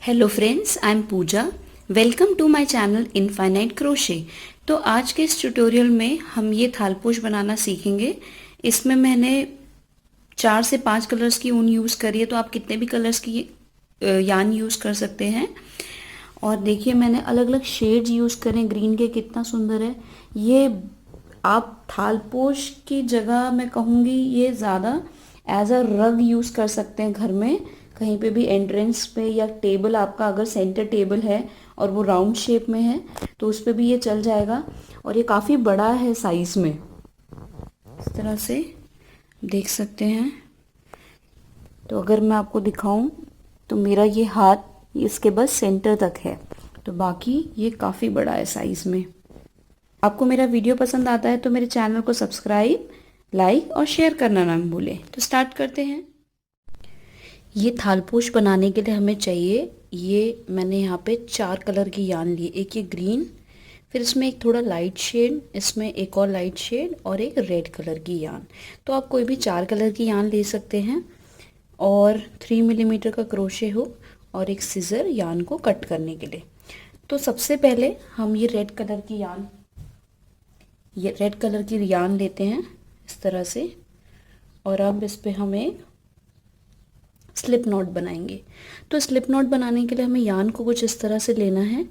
Hello friends, I am Pooja. Welcome to my channel Infinite Crochet. तो आज के इस ट्यूटोरियल में हम ये थालपोश बनाना सीखेंगे। इसमें मैंने 4 से 5 कलर्स की ऊन यूज़ करी है, तो आप कितने भी कलर्स की यान यूज़ कर सकते हैं। और देखिए मैंने अलग अलग शेड्स यूज़ करें ग्रीन के, कितना सुंदर है ये। आप थालपोश की जगह मैं कहूँगी ये ज़्यादा एज अ रग यूज़ कर सकते हैं घर में, कहीं पे भी एंट्रेंस पे, या टेबल आपका अगर सेंटर टेबल है और वो राउंड शेप में है तो उस पे भी ये चल जाएगा। और ये काफ़ी बड़ा है साइज़ में, इस तरह से देख सकते हैं। तो अगर मैं आपको दिखाऊं तो मेरा ये हाथ इसके बस सेंटर तक है, तो बाकी ये काफ़ी बड़ा है साइज़ में। आपको मेरा वीडियो पसंद आता है तो मेरे चैनल को सब्सक्राइब, लाइक और शेयर करना ना भूलें। तो स्टार्ट करते हैं। ये थालपोश बनाने के लिए हमें चाहिए, ये मैंने यहाँ पे 4 कलर की यान ली। एक ये ग्रीन, फिर इसमें एक थोड़ा लाइट शेड, इसमें एक और लाइट शेड और एक रेड कलर की यान। तो आप कोई भी 4 कलर की यान ले सकते हैं। और 3 मिलीमीटर का क्रोशे हुक और एक सिज़र यान को कट करने के लिए। तो सबसे पहले हम ये रेड कलर की यान लेते हैं इस तरह से। और अब इस पे हम एक स्लिप नॉट बनाएंगे। तो स्लिप नॉट बनाने के लिए हमें यान को कुछ इस तरह से लेना है।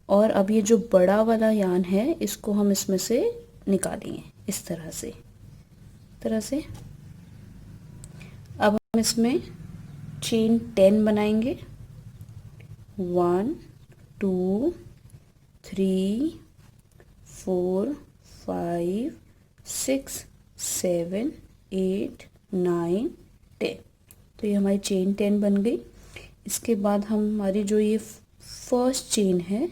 और अब ये जो बड़ा वाला यान है इसको हम इसमें से निकालेंगे इस तरह से। अब हम इसमें चेन 10 बनाएंगे। 1 2 3 4 5 6 7 8 9 10। तो ये हमारी चेन 10 बन गई। इसके बाद हमारी जो ये फर्स्ट चेन है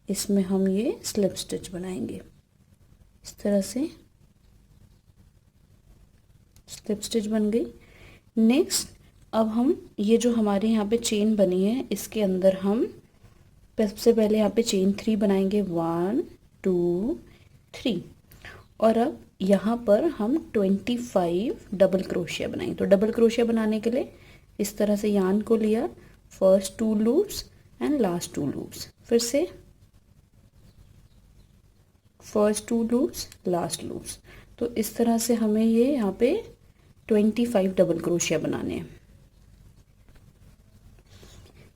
इसमें हम ये स्लिप स्टिच बनाएंगे इस तरह से। स्लिप स्टिच बन गई। नेक्स्ट अब हम ये जो हमारे यहाँ पे चेन बनी है इसके अंदर हम सबसे पहले यहाँ पे चेन 3 बनाएंगे। 1 2 3। और अब यहाँ पर हम 25 डबल क्रोशिया बनाएंगे। तो डबल क्रोशिया बनाने के लिए इस तरह से यान को लिया, first 2 loops and last 2 loops, फिर से फर्स्ट 2 लूप्स लास्ट लूप्स। तो इस तरह से हमें ये यहाँ पे 25 डबल क्रोशिया बनाने हैं।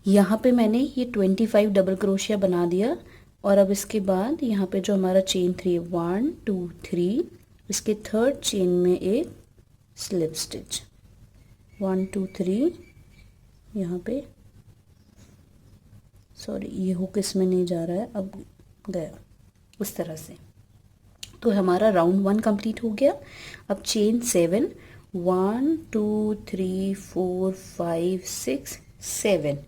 यहाँ पे मैंने ये 25 डबल क्रोशिया बना दिया। और अब इसके बाद यहाँ पे जो हमारा चेन 3 1 2 3, इसके थर्ड चेन में एक स्लिप स्टिच 1 2 3। यहाँ पे सॉरी ये हुक इसमें नहीं जा रहा है, अब गया इस तरह से। तो हमारा राउंड 1 कंप्लीट हो गया। अब चेन 7 1 2 3 4 5 6 7।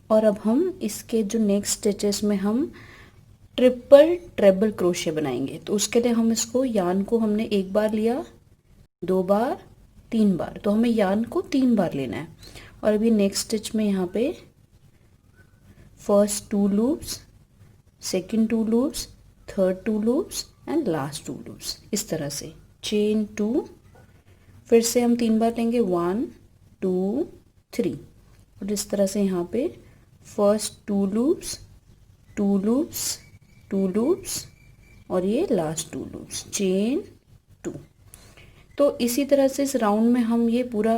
और अब हम इसके जो नेक्स्ट स्टिचेस में हम ट्रिपल ट्रेबल क्रोशे बनाएंगे। तो उसके लिए हम इसको यान को हमने एक बार लिया, 2 बार, 3 बार, तो हमें यान को 3 बार लेना है। और अभी नेक्स्ट स्टिच में यहाँ पे first 2 loops, second 2 loops, third 2 loops and last 2 loops, इस तरह से चेन 2। फिर से हम 3 बार लेंगे, 1 2 3। और इस तरह से यहाँ पे फर्स्ट 2 लूप्स 2 लूप्स 2 लूप्स और ये लास्ट 2 लूप्स, चेन 2। तो इसी तरह से इस राउंड में हम ये पूरा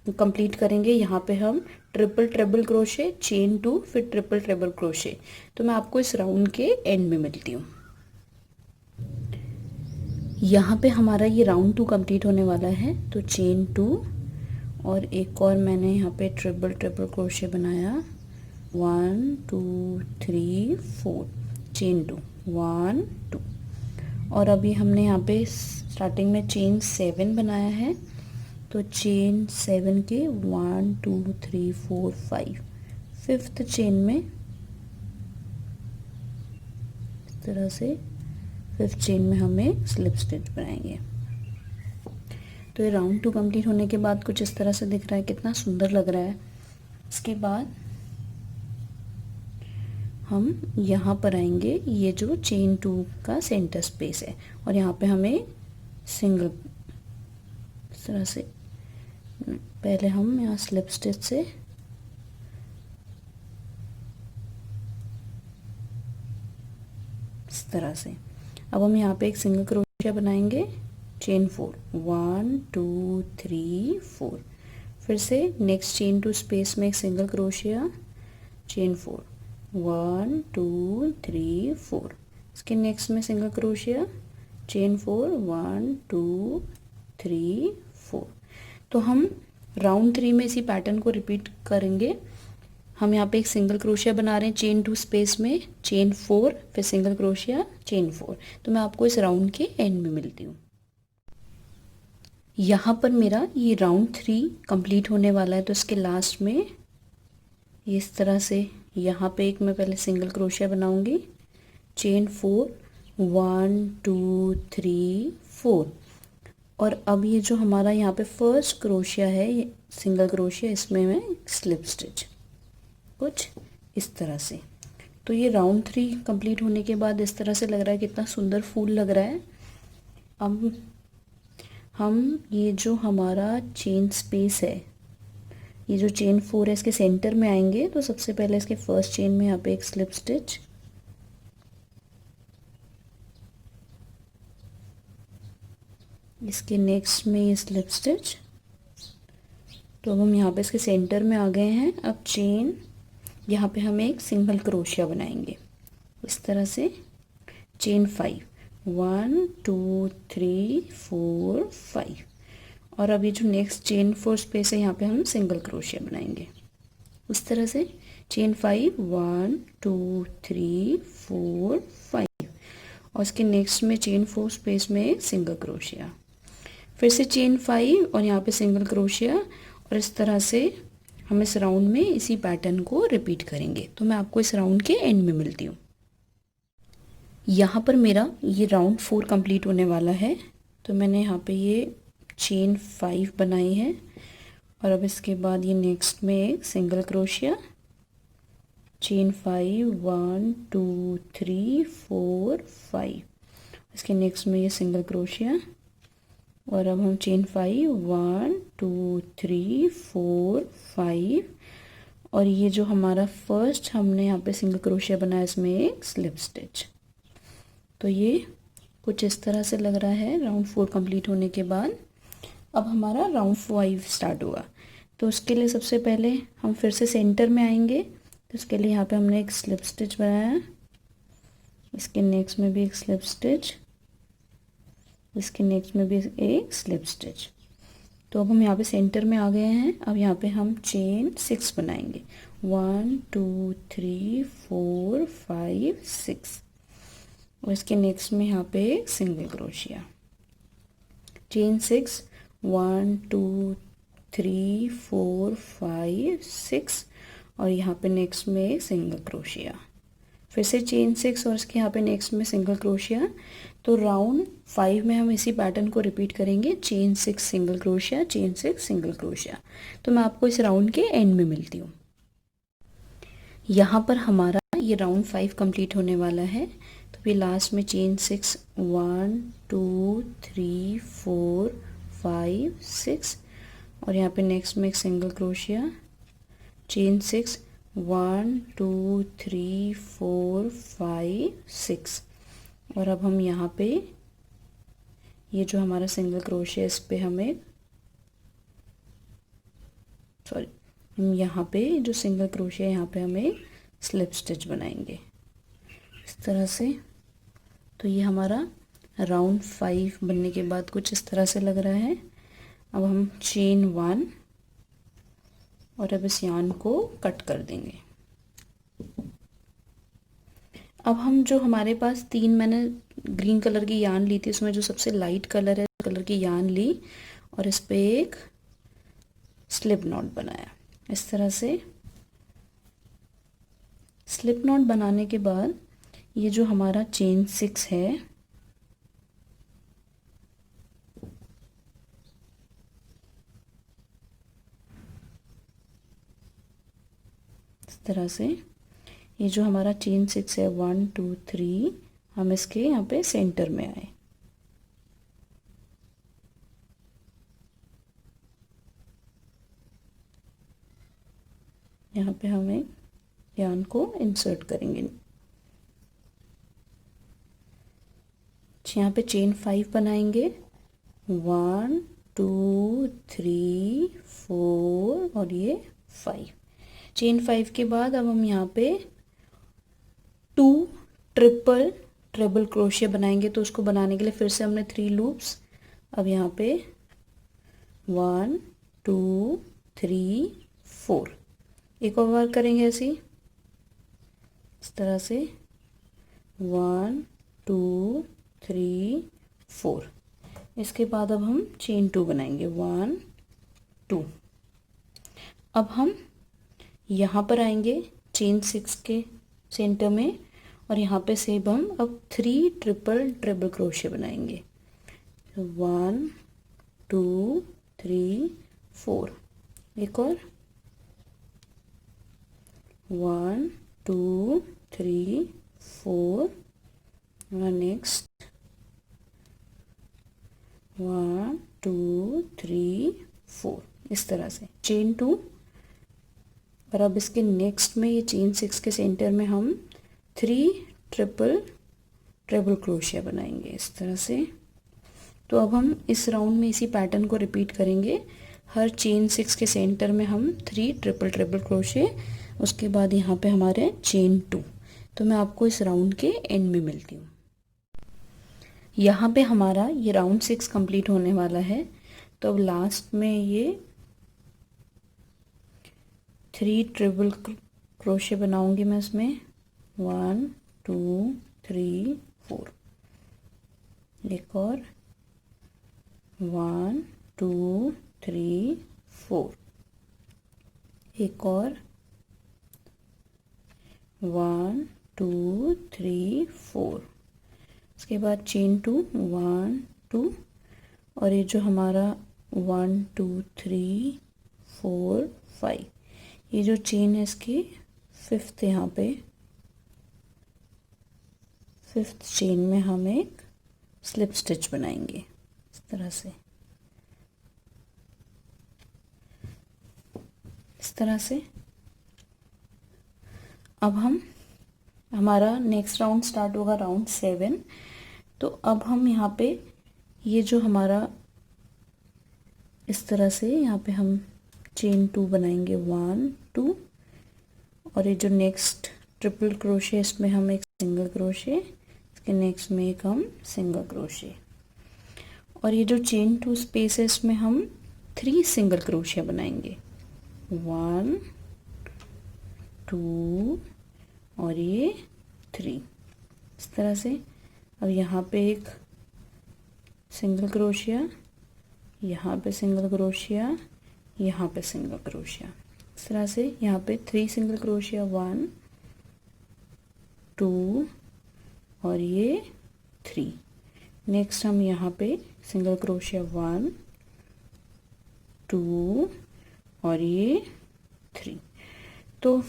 कंप्लीट करेंगे। यहाँ पे हम ट्रिपल ट्रेबल क्रोशे, चेन 2, फिर ट्रिपल ट्रेबल क्रोशे। तो मैं आपको इस राउंड के एंड में मिलती हूँ। यहाँ पे हमारा ये राउंड 2 कंप्लीट होने वाला है। तो चेन 2 और एक और मैंने यहाँ पे ट्रिपल ट्रिपल क्रोशे बनाया, 1 2 3 4, चेन 2 1 2। और अभी हमने यहाँ पे स्टार्टिंग में चेन 7 बनाया है। तो चेन 7 के 1 2 3 4 5, फिफ्थ चेन में इस तरह से फिफ्थ चेन में हमें स्लिप स्टिच बनाएंगे। तो ये राउंड 2 कंप्लीट होने के बाद कुछ इस तरह से दिख रहा है, कितना सुंदर लग रहा है। इसके बाद हम यहाँ पर आएंगे, ये जो चेन 2 का सेंटर स्पेस है, और यहाँ पे हमें सिंगल इस तरह से पहले हम यहाँ स्लिप स्टिच से इस तरह से। अब हम यहाँ पे एक सिंगल क्रोशिया बनाएंगे, चेन 4, 1 2 3 4। फिर से नेक्स्ट चेन टू स्पेस में एक सिंगल क्रोशिया, चेन 4, 1 2 3 4। इसके नेक्स्ट में सिंगल क्रोशिया, चेन 4, 1 2 3 4। तो हम राउंड 3 में इसी पैटर्न को रिपीट करेंगे। हम यहाँ पे एक सिंगल क्रोशिया बना रहे हैं चेन 2 स्पेस में, चेन 4, फिर सिंगल क्रोशिया, चेन 4। तो मैं आपको इस राउंड के एंड में मिलती हूँ। यहाँ पर मेरा ये राउंड 3 कंप्लीट होने वाला है। तो इसके लास्ट में इस तरह से यहाँ पे एक मैं पहले सिंगल क्रोशिया बनाऊंगी, चेन 4, 1 2 3 4। और अब ये जो हमारा यहाँ पे फर्स्ट क्रोशिया है, ये सिंगल क्रोशिया, इसमें मैं स्लिप स्टिच कुछ इस तरह से। तो ये राउंड 3 कंप्लीट होने के बाद इस तरह से लग रहा है, कितना सुंदर फूल लग रहा है। अब हम ये जो हमारा चेन स्पेस है, ये जो चेन 4 है, इसके सेंटर में आएंगे। तो सबसे पहले इसके फर्स्ट चेन में यहाँ पे एक स्लिप स्टिच, इसके नेक्स्ट में ये स्लिप स्टिच। तो अब हम यहाँ पे इसके सेंटर में आ गए हैं। अब चेन, यहाँ पे हम एक सिंगल क्रोशिया बनाएंगे इस तरह से, चेन 5, 1 2 3 4 5। और अभी जो नेक्स्ट चेन 4 स्पेस है, यहाँ पे हम सिंगल क्रोशिया बनाएंगे उस तरह से, चेन 5, 1 2 3 4 5। और इसके नेक्स्ट में चेन 4 स्पेस में एक सिंगल क्रोशिया, फिर से चेन 5 और यहाँ पे सिंगल क्रोशिया। और इस तरह से हम इस राउंड में इसी पैटर्न को रिपीट करेंगे। तो मैं आपको इस राउंड के एंड में मिलती हूँ। यहाँ पर मेरा ये राउंड 4 कंप्लीट होने वाला है। तो मैंने यहाँ पे ये चेन 5 बनाई है। और अब इसके बाद ये नेक्स्ट में एक सिंगल क्रोशिया, चेन 5, 1 2 3 4 5। इसके नेक्स्ट में ये सिंगल क्रोशिया। और अब हम चेन 5, 1 2 3 4 5। और ये जो हमारा फर्स्ट हमने यहाँ पे सिंगल क्रोशिया बनाया, इसमें एक स्लिप स्टिच। तो ये कुछ इस तरह से लग रहा है राउंड 4 कंप्लीट होने के बाद। अब हमारा राउंड 5 स्टार्ट हुआ। तो उसके लिए सबसे पहले हम फिर से सेंटर में आएंगे। तो उसके लिए यहाँ पे हमने एक स्लिप स्टिच बनाया, इसके नेक्स्ट में भी एक स्लिप स्टिच, इसके नेक्स्ट में भी एक स्लिप स्टिच। तो अब हम यहाँ पे सेंटर में आ गए हैं। अब यहाँ पे हम चेन 6 बनाएंगे, 1 2 3 4 5 6। और इसके नेक्स्ट में यहाँ पे एक सिंगल क्रोशिया, चेन 6, 1 2 3 4 5 6। और यहाँ पे नेक्स्ट में एक सिंगल क्रोशिया, फिर से चेन 6 और इसके यहाँ पे नेक्स्ट में सिंगल क्रोशिया। तो राउंड 5 में हम इसी पैटर्न को रिपीट करेंगे, chain 6 single crochet, chain 6 single crochet. तो मैं आपको इस राउंड के एंड में मिलती हूँ। यहाँ पर हमारा ये राउंड 5 कंप्लीट होने वाला है। तो फिर लास्ट में चेन 6, 1 2 3 4 5 6। और यहाँ पे नेक्स्ट में एक सिंगल क्रोशिया, चेन 6, 1 2 3 4 5 6। और अब हम यहाँ पे ये जो हमारा सिंगल क्रोशिया, इस पे हमें हम यहाँ पे जो सिंगल क्रोशिया, यहाँ पे हमें स्लिप स्टिच बनाएंगे इस तरह से। तो ये हमारा राउंड 5 बनने के बाद कुछ इस तरह से लग रहा है। अब हम चेन 1 और अब इस यार्न को कट कर देंगे। अब हम जो हमारे पास 3 मैंने ग्रीन कलर की यार्न ली थी, उसमें जो सबसे लाइट कलर है कलर की यार्न ली और इस पे एक स्लिप नॉट बनाया इस तरह से। स्लिप नॉट बनाने के बाद ये जो हमारा चेन 6 है, इस तरह से ये जो हमारा चेन 6 है, 1 2 3, हम इसके यहाँ पे सेंटर में आए। यहाँ पे हम एक यार्न को इंसर्ट करेंगे। यहाँ पे चेन 5 बनाएंगे, 1 2 3 4 और ये 5। चेन 5 के बाद अब हम यहाँ पे 2 ट्रिपल क्रोशे बनाएंगे। तो उसको बनाने के लिए फिर से हमने 3 लूप्स, अब यहाँ पे 1 2 3 4, एक और बार करेंगे ऐसे ही, इस तरह से 1 2 3 4। इसके बाद अब हम चेन 2 बनाएंगे, 1 2। अब हम यहाँ पर आएंगे चेन 6 के सेंटर में और यहाँ पे से हम अब 3 ट्रिपल क्रोशे बनाएंगे, 1 2 3 4। एक और 1 2 3 4 और नेक्स्ट 1 2 3 4, इस तरह से चेन 2। और अब इसके नेक्स्ट में ये चेन 6 के सेंटर में हम 3 ट्रिपल क्रोशिया बनाएंगे इस तरह से। तो अब हम इस राउंड में इसी पैटर्न को रिपीट करेंगे। हर चेन 6 के सेंटर में हम 3 ट्रिपल क्रोशे, उसके बाद यहाँ पे हमारे चेन 2। तो मैं आपको इस राउंड के एंड में मिलती हूँ। यहाँ पे हमारा ये राउंड 6 कंप्लीट होने वाला है। तो अब लास्ट में ये 3 ट्रिपल क्रोशे बनाऊंगी मैं इसमें, 1 2 3 4। एक और 1 2 3 4। एक और 1 2 3 4। इसके बाद चेन 2 1 2 और ये जो हमारा 1 2 3 4 5, ये जो चेन है इसकी 5th, यहाँ पे 5th चेन में हम एक स्लिप स्टिच बनाएंगे इस तरह से, इस तरह से। अब हमारा नेक्स्ट राउंड स्टार्ट होगा, राउंड 7। तो अब हम यहाँ पे ये जो हमारा इस तरह से यहाँ पे हम चेन 2 बनाएंगे, 1 2, और ये जो नेक्स्ट ट्रिपल क्रोशे इसमें हम एक सिंगल क्रोशे, इसके नेक्स्ट में एक हम सिंगल क्रोशे, और ये जो चेन 2 स्पेस है इसमें हम 3 सिंगल क्रोशे बनाएंगे, 1 2 और ये 3, इस तरह से। अब यहाँ पे एक सिंगल क्रोशिया, यहाँ पे सिंगल क्रोशिया, यहाँ पे सिंगल क्रोशिया, इस तरह से। यहाँ पे 3 सिंगल क्रोशिया, 1 2 और ये 3। नेक्स्ट हम यहाँ पे सिंगल क्रोशिया, 1 2 और ये 3। तो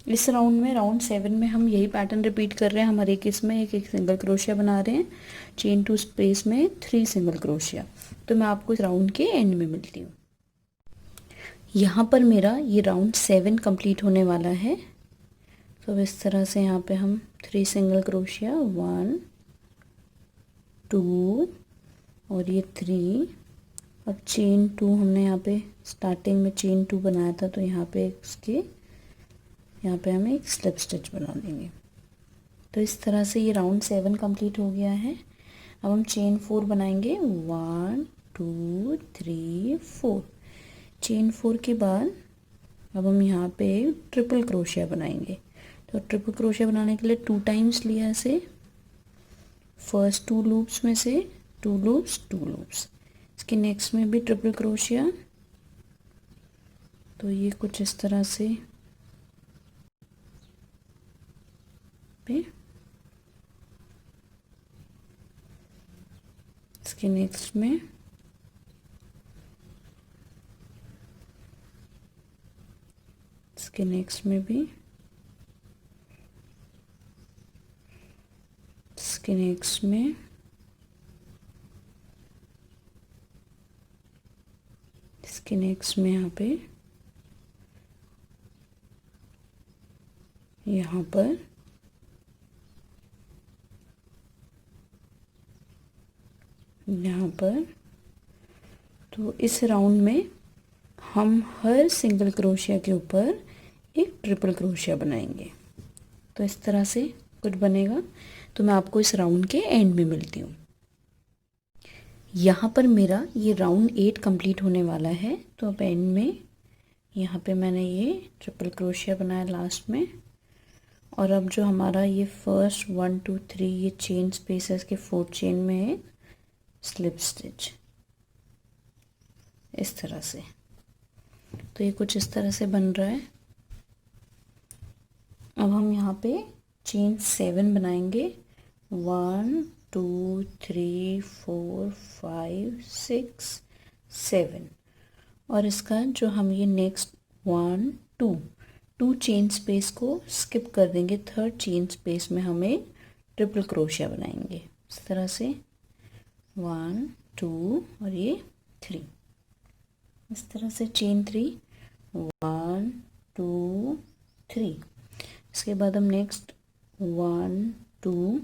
इस राउंड में, राउंड 7 में हम यही पैटर्न रिपीट कर रहे हैं। हम हर एक इसमें एक एक सिंगल क्रोशिया बना रहे हैं, चेन 2 स्पेस में 3 सिंगल क्रोशिया। तो मैं आपको इस राउंड के एंड में मिलती हूँ। यहाँ पर मेरा ये राउंड 7 कंप्लीट होने वाला है। तो इस तरह से यहाँ पे हम 3 सिंगल क्रोशिया, 1 2 और ये 3, और चेन 2 हमने यहाँ पे स्टार्टिंग में चेन 2 बनाया था, तो यहाँ पे इसके यहाँ पे हम एक स्लिप स्टिच बना देंगे। तो इस तरह से ये राउंड 7 कंप्लीट हो गया है। अब हम चेन 4 बनाएंगे, 1 2 3 4। चेन 4 के बाद अब हम यहाँ पे ट्रिपल क्रोशिया बनाएंगे। तो ट्रिपल क्रोशिया बनाने के लिए 2 टाइम्स लिया इसे, फर्स्ट 2 लूप्स में से 2 लूप्स 2 लूप्स, इसके नेक्स्ट में भी ट्रिपल क्रोशिया। तो ये कुछ इस तरह से पे, इसके नेक्स्ट में इसके नेक्स्ट में भी, इसके नेक्स्ट में, इसके नेक्स्ट में यहाँ पर पर, तो इस राउंड में हम हर सिंगल क्रोशिया के ऊपर एक ट्रिपल क्रोशिया बनाएंगे। तो इस तरह से कुछ बनेगा। तो मैं आपको इस राउंड के एंड में मिलती हूँ। यहाँ पर मेरा ये राउंड 8 कंप्लीट होने वाला है। तो अब एंड में यहाँ पे मैंने ये ट्रिपल क्रोशिया बनाया लास्ट में, और अब जो हमारा ये फर्स्ट 1 2 3 ये चेन स्पेसेस के 4th चेन में है स्लिप स्टिच इस तरह से। तो ये कुछ इस तरह से बन रहा है। अब हम यहाँ पे चेन 7 बनाएंगे, 1 2 3 4 5 6 7, और इसका जो हम ये नेक्स्ट 1 2 चेन स्पेस को स्किप कर देंगे। 3rd चेन स्पेस में हमें ट्रिपल क्रोशिया बनाएंगे इस तरह से, 1 2 और ये 3 इस तरह से। चेन 3 1 2 3। इसके बाद हम नेक्स्ट 1 2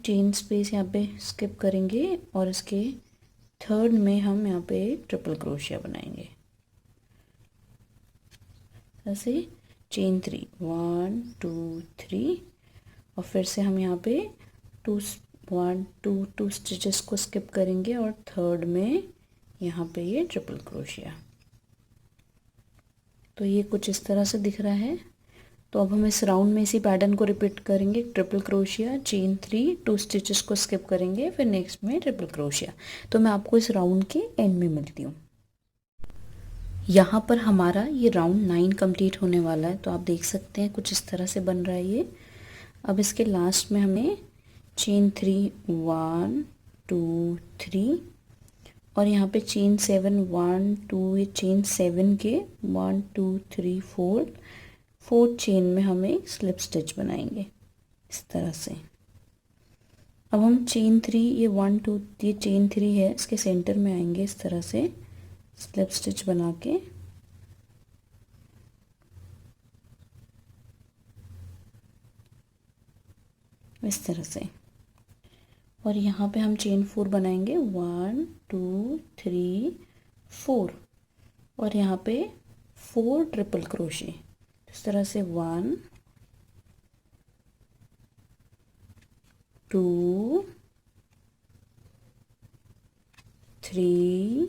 चेन स्पेस यहाँ पे स्किप करेंगे, और इसके 3rd में हम यहाँ पे ट्रिपल क्रोशिया बनाएंगे ऐसे। चेन 3 1 2 3, और फिर से हम यहाँ पे 2 स्टिचेस को स्किप करेंगे, और 3rd में यहाँ पे ये ट्रिपल क्रोशिया। तो ये कुछ इस तरह से दिख रहा है। तो अब हम इस राउंड में इसी पैटर्न को रिपीट करेंगे। ट्रिपल क्रोशिया, चेन 3, 2 स्टिचेस को स्किप करेंगे, फिर नेक्स्ट में ट्रिपल क्रोशिया। तो मैं आपको इस राउंड के एंड में मिलती हूँ। यहाँ पर हमारा ये राउंड 9 कंप्लीट होने वाला है। तो आप देख सकते हैं कुछ इस तरह से बन रहा है ये। अब इसके लास्ट में हमें चेन 3 1 2 3, और यहाँ पे चेन 7 1 2, ये चेन 7 के 1 2 3 4 चेन में हमें स्लिप स्टिच बनाएंगे इस तरह से। अब हम चेन 3 ये 1 2 ये चेन 3 है, इसके सेंटर में आएंगे इस तरह से स्लिप स्टिच बना के। इस तरह से, और यहाँ पे हम चेन 4 बनाएंगे 1 2 3 4, और यहाँ पे 4 ट्रिपल क्रोशे इस तरह से 1 2 3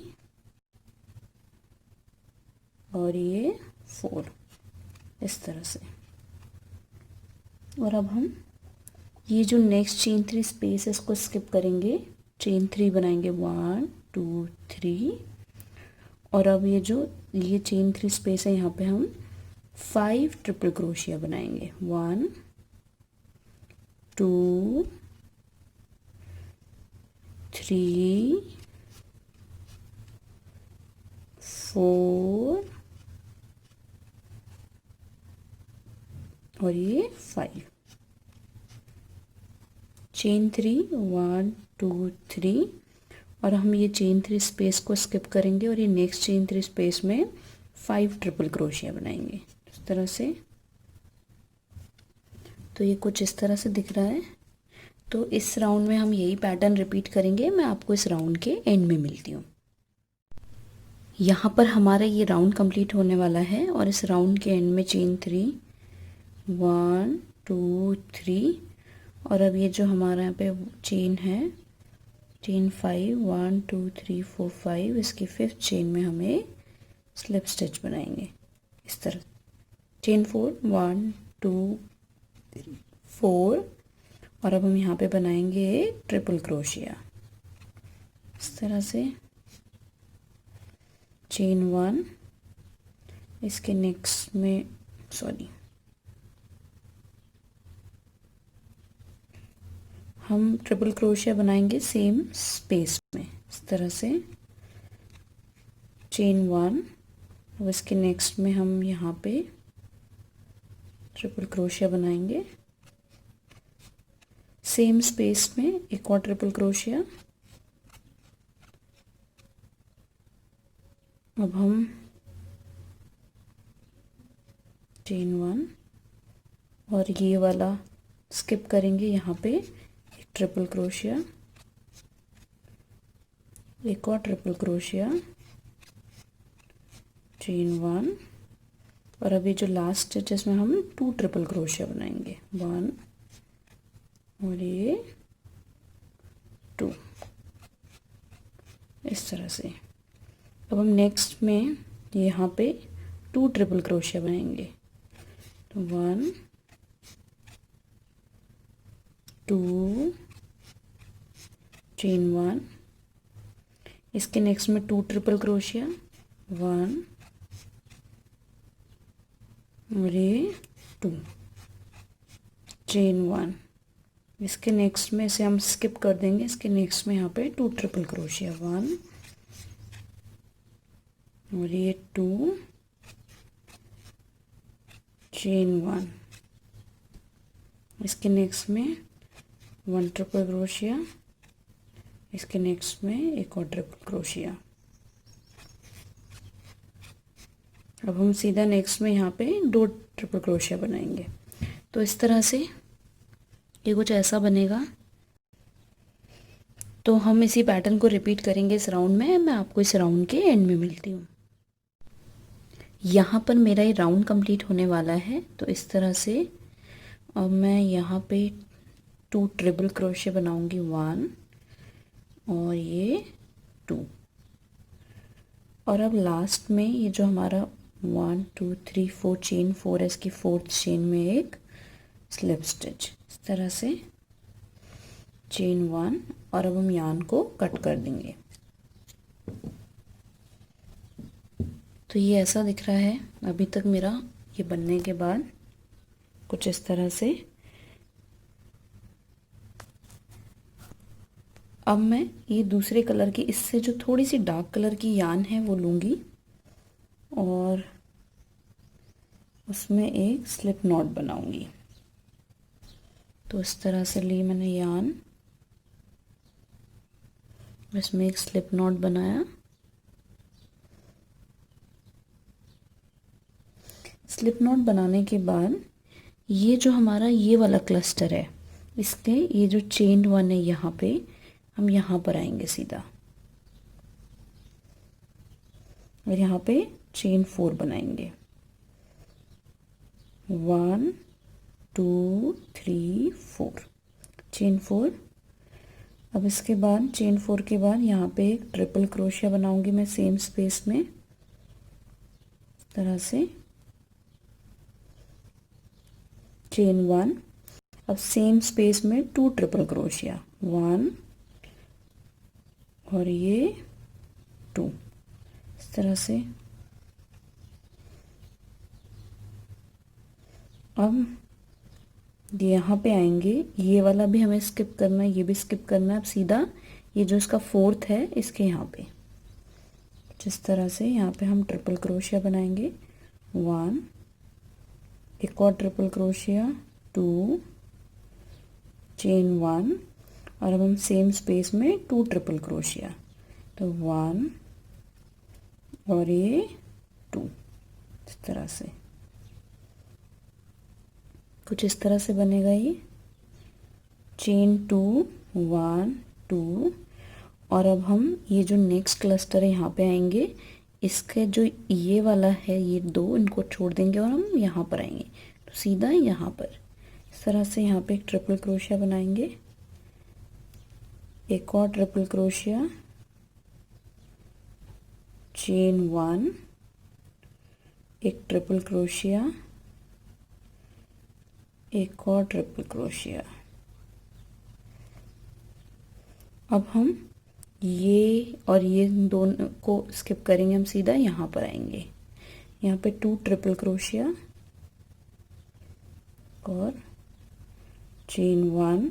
और ये 4 इस तरह से। और अब हम ये जो नेक्स्ट चेन 3 स्पेस है इसको स्किप करेंगे, चेन 3 बनाएंगे 1 2 3, और अब ये चेन 3 स्पेस है यहाँ पे हम 5 ट्रिपल क्रोशिया बनाएंगे, 1 2 3 4 और ये 5। चेन 3 1 2 3, और हम ये चेन 3 स्पेस को स्किप करेंगे, और ये नेक्स्ट चेन 3 स्पेस में 5 ट्रिपल क्रोशिया बनाएंगे इस तरह से। तो ये कुछ इस तरह से दिख रहा है। तो इस राउंड में हम यही पैटर्न रिपीट करेंगे। मैं आपको इस राउंड के एंड में मिलती हूँ। यहाँ पर हमारा ये राउंड कंप्लीट होने वाला है, और इस राउंड के एंड में चेन 3 1 2 3, और अब ये जो हमारा यहाँ पे चेन है चेन 5 1 2 3 4 5, इसकी 5th चेन में हमें स्लिप स्टिच बनाएंगे इस तरह। चेन 4 1 2 3 4, और अब हम यहाँ पे बनाएंगे ट्रिपल क्रोशिया इस तरह से। चेन 1, इसके नेक्स्ट में हम ट्रिपल क्रोशिया बनाएंगे सेम स्पेस में इस तरह से। चेन 1, अब इसके नेक्स्ट में हम यहाँ पे ट्रिपल क्रोशिया बनाएंगे सेम स्पेस में, एक और ट्रिपल क्रोशिया। अब हम चेन 1 और ये वाला स्किप करेंगे, यहाँ पे एक ट्रिपल क्रोशिया, एक और ट्रिपल क्रोशिया, चेन 1, और अभी जो लास्ट स्टिच है इसमें हम 2 ट्रिपल क्रोशिया बनाएंगे, 1 और ये 2, इस तरह से। अब हम नेक्स्ट में यहाँ पे 2 ट्रिपल क्रोशिया बनाएंगे, तो 1 2 चेन 1, इसके नेक्स्ट में 2 ट्रिपल क्रोशिया, 1 और ये 2 चेन 1, इसके नेक्स्ट में इसे हम स्किप कर देंगे, इसके नेक्स्ट में यहाँ पे 2 ट्रिपल क्रोशिया, 1 और ये 2 चेन 1, इसके नेक्स्ट में 1 ट्रिपल क्रोशिया, इसके नेक्स्ट में एक और ट्रिपल क्रोशिया। अब हम सीधा नेक्स्ट में यहाँ पे 2 ट्रिपल क्रोशिया बनाएंगे। तो इस तरह से ये कुछ ऐसा बनेगा। तो हम इसी पैटर्न को रिपीट करेंगे इस राउंड में। मैं आपको इस राउंड के एंड में मिलती हूँ। यहाँ पर मेरा ये राउंड कंप्लीट होने वाला है। तो इस तरह से अब मैं यहाँ पे 2 ट्रिपल क्रोशिया बनाऊंगी, 1 और ये 2, और अब लास्ट में ये जो हमारा 1 2 3 4 चेन 4 है, इसकी 4th चेन में एक स्लिप स्टिच, इस तरह से चेन 1, और अब हम यार्न को कट कर देंगे। तो ये ऐसा दिख रहा है अभी तक मेरा ये बनने के बाद, कुछ इस तरह से। अब मैं ये दूसरे कलर की, इससे जो थोड़ी सी डार्क कलर की यार्न है वो लूँगी और उसमें एक स्लिप नॉट बनाऊंगी। तो इस तरह से ली मैंने यार्न, इसमें एक स्लिप नॉट बनाया। स्लिप नॉट बनाने के बाद ये जो हमारा ये वाला क्लस्टर है, इसके ये जो चेन 1 है यहाँ पे, हम यहाँ पर आएंगे सीधा और यहाँ पे चेन 4 बनाएंगे, 1 2 3 4 चेन 4। अब इसके बाद चेन 4 के बाद यहाँ पे एक ट्रिपल क्रोशिया बनाऊंगी मैं सेम स्पेस में, इस तरह से चेन 1। अब सेम स्पेस में 2 ट्रिपल क्रोशिया, 1 और ये 2, इस तरह से। अब यहाँ पे आएंगे, ये वाला भी हमें स्किप करना है, ये भी स्किप करना है। अब सीधा ये जो इसका 4th है, इसके यहाँ पे जिस तरह से यहाँ पे हम ट्रिपल क्रोशिया बनाएंगे, 1 एक और ट्रिपल क्रोशिया, 2 चेन 1, और अब हम सेम स्पेस में 2 ट्रिपल क्रोशिया, तो 1 और ये 2, इस तरह से कुछ इस तरह से बनेगा ये चेन 2 1 2। और अब हम ये जो नेक्स्ट क्लस्टर है यहाँ पे आएंगे, इसके जो ये वाला है ये 2, इनको छोड़ देंगे और हम यहाँ पर आएंगे, तो सीधा यहाँ पर इस तरह से यहाँ पे एक ट्रिपल क्रोशिया बनाएंगे, एक और ट्रिपल क्रोशिया, चेन 1, एक ट्रिपल क्रोशिया, एक और ट्रिपल क्रोशिया। अब हम ये और ये दोनों को स्किप करेंगे, हम सीधा यहाँ पर आएंगे, यहाँ पे 2 ट्रिपल क्रोशिया और चेन 1,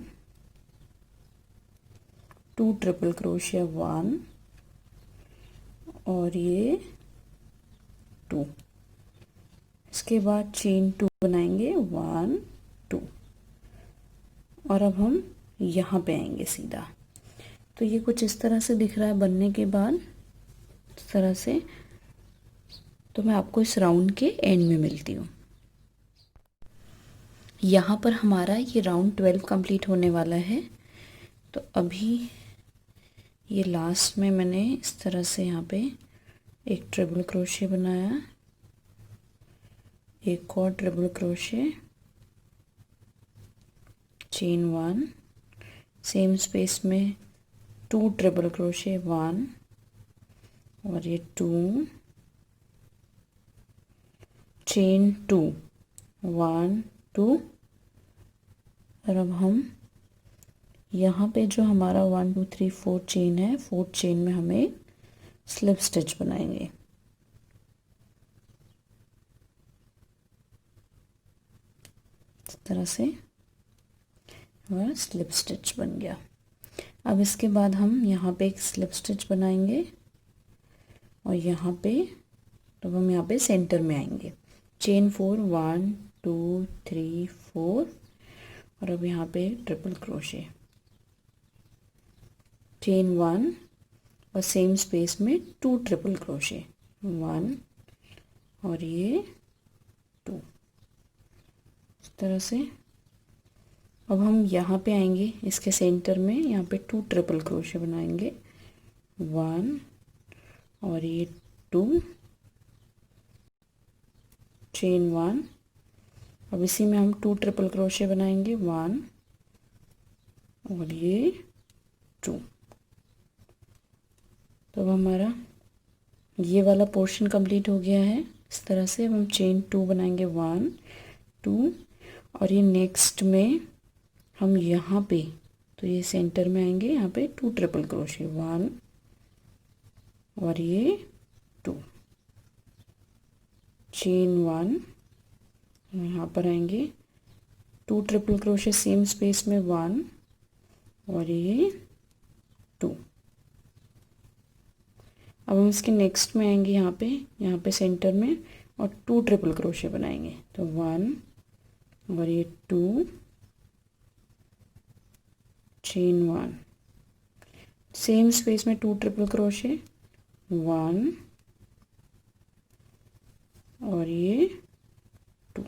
2 ट्रिपल क्रोशिया, 1 और ये 2, इसके बाद चेन 2 बनाएंगे, 1 2, और अब हम यहाँ पे आएंगे सीधा। तो ये कुछ इस तरह से दिख रहा है बनने के बाद, इस तरह से। तो मैं आपको इस राउंड के एंड में मिलती हूँ। यहाँ पर हमारा ये राउंड 12 कंप्लीट होने वाला है। तो अभी ये लास्ट में मैंने इस तरह से यहाँ पे एक ट्रिपल क्रोशे बनाया, एक और triple crochet, chain 1, same space में 2 ट्रिपल क्रोशे, 1 और ये 2, चेन 2, 1 2। और अब हम यहाँ पे जो हमारा 1 2 3 4 चेन है, 4th चेन में हमें स्लिप स्टिच बनाएंगे। इस तरह से हमारा स्लिप स्टिच बन गया। अब इसके बाद हम यहाँ पे एक स्लिप स्टिच बनाएंगे और यहाँ पे तो हम यहाँ पे सेंटर में आएंगे। चेन 4, 1 2 3 4 और अब यहाँ पे ट्रिपल क्रोशे, चेन 1 और सेम स्पेस में 2 ट्रिपल क्रोशे, 1 और ये 2। इस तरह से अब हम यहाँ पे आएंगे, इसके सेंटर में यहाँ पे 2 ट्रिपल क्रोशे बनाएंगे, 1 और ये 2, चेन 1। अब इसी में हम 2 ट्रिपल क्रोशे बनाएंगे, 1 और ये 2। तो अब हमारा ये वाला पोर्शन कंप्लीट हो गया है। इस तरह से अब हम चेन 2 बनाएंगे, 1 2 और ये नेक्स्ट में हम यहाँ पे तो ये सेंटर में आएंगे, यहाँ पे 2 ट्रिपल क्रोशे, 1 और ये 2, चेन 1। यहाँ पर आएंगे 2 ट्रिपल क्रोशे सेम स्पेस में, 1 और ये 2। अब हम इसके नेक्स्ट में आएंगे, यहाँ पे सेंटर में और 2 ट्रिपल क्रोशे बनाएंगे, तो 1 और ये 2, चेन 1, सेम स्पेस में 2 ट्रिपल क्रोशे, 1 और ये 2।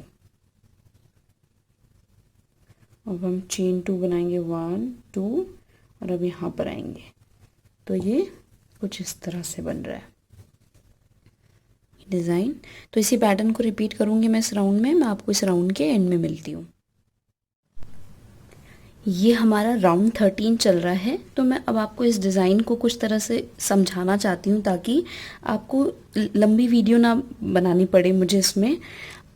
अब हम चेन 2 बनाएंगे, 1 2 और अब यहाँ पर आएंगे तो ये कुछ इस तरह से बन रहा है डिज़ाइन। तो इसी पैटर्न को रिपीट करूँगी मैं इस राउंड में। मैं आपको इस राउंड के एंड में मिलती हूँ। ये हमारा राउंड 13 चल रहा है, तो मैं अब आपको इस डिज़ाइन को कुछ तरह से समझाना चाहती हूँ ताकि आपको लंबी वीडियो ना बनानी पड़े मुझे इसमें।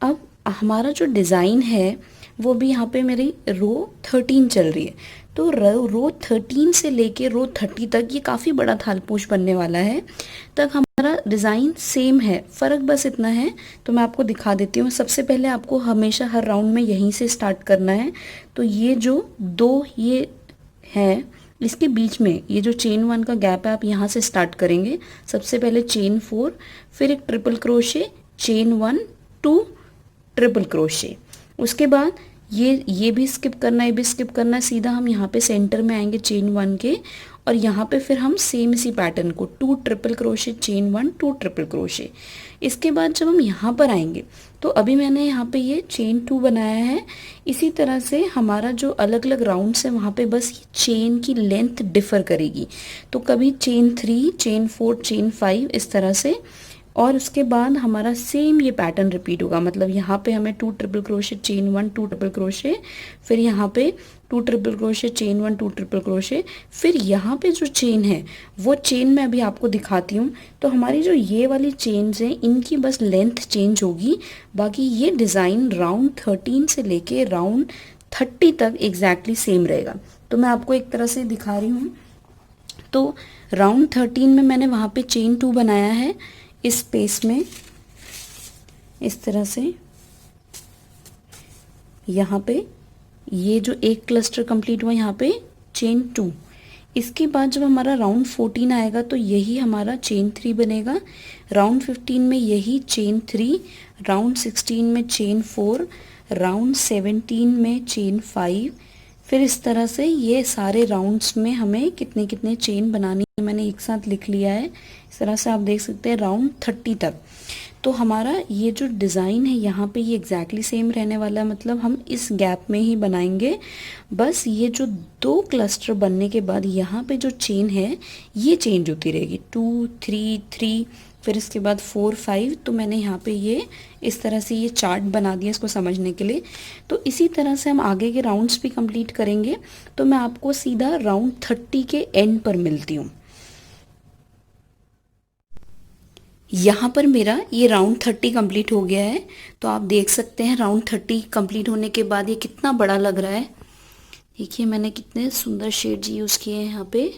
अब हमारा जो डिज़ाइन है वो भी यहाँ पे मेरी रो 13 चल रही है, तो रो 13 से लेके रो 30 तक ये काफ़ी बड़ा थालपोश बनने वाला है। तक हमारा डिज़ाइन सेम है, फ़र्क बस इतना है, तो मैं आपको दिखा देती हूँ। सबसे पहले आपको हमेशा हर राउंड में यहीं से स्टार्ट करना है। तो ये जो 2 ये है, इसके बीच में ये जो चेन 1 का गैप है, आप यहाँ से स्टार्ट करेंगे। सबसे पहले चेन 4, फिर एक triple crochet, chain 1 2 triple crochet. उसके बाद ये भी स्किप करना है, ये भी स्किप करना है। सीधा हम यहाँ पे सेंटर में आएंगे चेन 1 के, और यहाँ पे फिर हम सेम इसी पैटर्न को 2 triple crochet, chain 1 2 triple crochet. इसके बाद जब हम यहाँ पर आएंगे तो अभी मैंने यहाँ पे ये चेन 2 बनाया है। इसी तरह से हमारा जो अलग अलग राउंड्स है वहाँ पे बस चेन की लेंथ डिफर करेगी। तो कभी चेन 3, चेन 4, चेन 5 इस तरह से, और उसके बाद हमारा सेम ये पैटर्न रिपीट होगा। मतलब यहाँ पे हमें 2 triple crochet, chain 1 2 triple crochet, फिर यहाँ पे 2 triple crochet, chain 1 2 triple crochet, फिर यहाँ पे जो चेन है वो चेन मैं अभी आपको दिखाती हूँ। तो हमारी जो ये वाली चेन्स हैं इनकी बस लेंथ चेंज होगी, बाकी ये डिज़ाइन राउंड 13 से लेके राउंड 30 तक एग्जैक्टली सेम रहेगा। तो मैं आपको एक तरह से दिखा रही हूँ। तो राउंड 13 में मैंने वहाँ पे चेन 2 बनाया है इस स्पेस में, इस तरह से। यहाँ पे ये जो एक क्लस्टर कंप्लीट हुआ, यहाँ पे चेन 2। इसके बाद जब हमारा राउंड 14 आएगा तो यही हमारा चेन 3 बनेगा। राउंड 15 में यही चेन 3, राउंड 16 में चेन 4, राउंड 17 में चेन 5। फिर इस तरह से ये सारे राउंड्स में हमें कितने कितने चेन बनानी है मैंने एक साथ लिख लिया है। इस तरह से आप देख सकते हैं राउंड 30 तक। तो हमारा ये जो डिज़ाइन है यहाँ पे ये एग्जैक्टली सेम रहने वाला है, मतलब हम इस गैप में ही बनाएंगे। बस ये जो दो क्लस्टर बनने के बाद यहाँ पे जो चेन है ये चेंज होती रहेगी, 2 3 3, फिर इसके बाद 4 5। तो मैंने यहाँ पे ये इस तरह से ये चार्ट बना दिया इसको समझने के लिए। तो इसी तरह से हम आगे के राउंड्स भी कंप्लीट करेंगे। तो मैं आपको सीधा राउंड 30 के एंड पर मिलती हूँ। यहाँ पर मेरा ये राउंड 30 कंप्लीट हो गया है। तो आप देख सकते हैं राउंड 30 कंप्लीट होने के बाद ये कितना बड़ा लग रहा है। देखिए मैंने कितने सुंदर शेड्स यूज़ किए हैं यहाँ पे।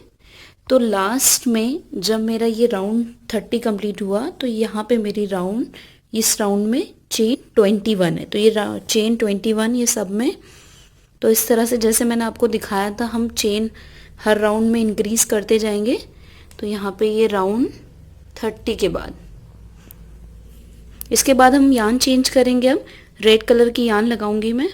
तो लास्ट में जब मेरा ये राउंड 30 कंप्लीट हुआ तो यहाँ पे मेरी राउंड, इस राउंड में चेन 21 है। तो ये चेन 21 ये सब में। तो इस तरह से जैसे मैंने आपको दिखाया था हम चेन हर राउंड में इंक्रीज करते जाएंगे। तो यहाँ पे ये राउंड 30 के बाद, इसके बाद हम यान चेंज करेंगे। अब रेड कलर की यान लगाऊंगी मैं।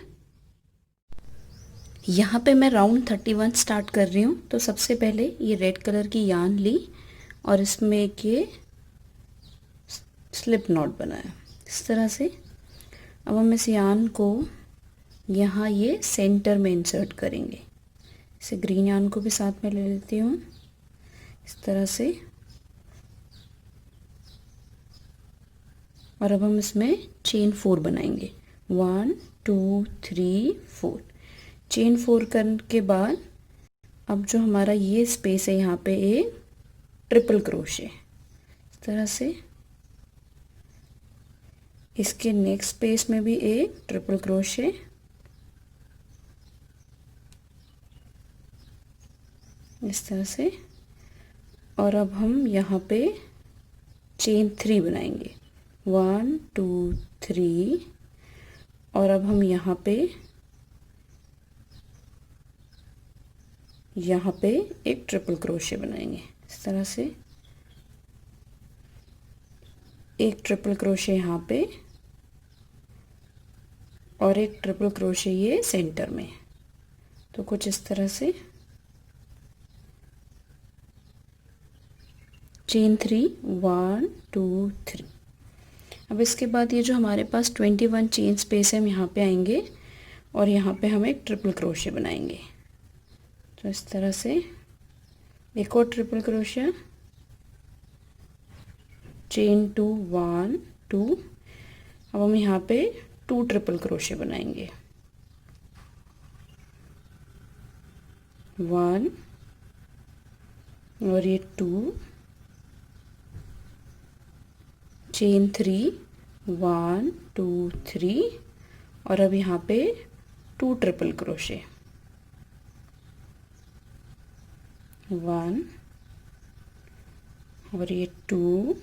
यहाँ पे मैं राउंड 31 स्टार्ट कर रही हूँ। तो सबसे पहले ये रेड कलर की यान ली और इसमें एक ये स्लिप नॉट बनाया इस तरह से। अब हम इस यान को यहाँ ये सेंटर में इंसर्ट करेंगे। इसे ग्रीन यान को भी साथ में ले लेती हूँ इस तरह से। और अब हम इसमें चेन 4 बनाएंगे, 1 2 3 4। चेन 4 करने के बाद अब जो हमारा ये स्पेस है यहाँ पे एक ट्रिपल क्रोशे इस तरह से। इसके नेक्स्ट स्पेस में भी एक ट्रिपल क्रोशे, इस तरह से। और अब हम यहाँ पे चेन 3 बनाएंगे, 1 2 3। और अब हम यहाँ पे एक ट्रिपल क्रोशे बनाएंगे इस तरह से। एक ट्रिपल क्रोशे यहाँ पे और एक ट्रिपल क्रोशे ये सेंटर में। तो कुछ इस तरह से चेन 3 1 2 3। अब इसके बाद ये जो हमारे पास 21 चेन स्पेस है हम यहाँ पे आएंगे और यहाँ पे हम एक ट्रिपल क्रोशे बनाएंगे। तो इस तरह से एक और ट्रिपल क्रोशिया, चेन 2 1 2। अब हम यहाँ पे 2 ट्रिपल क्रोशे बनाएंगे, 1 और ये 2, चेन 3 1 2 3। और अब यहाँ पे 2 ट्रिपल क्रोशे, 1 और ये 2,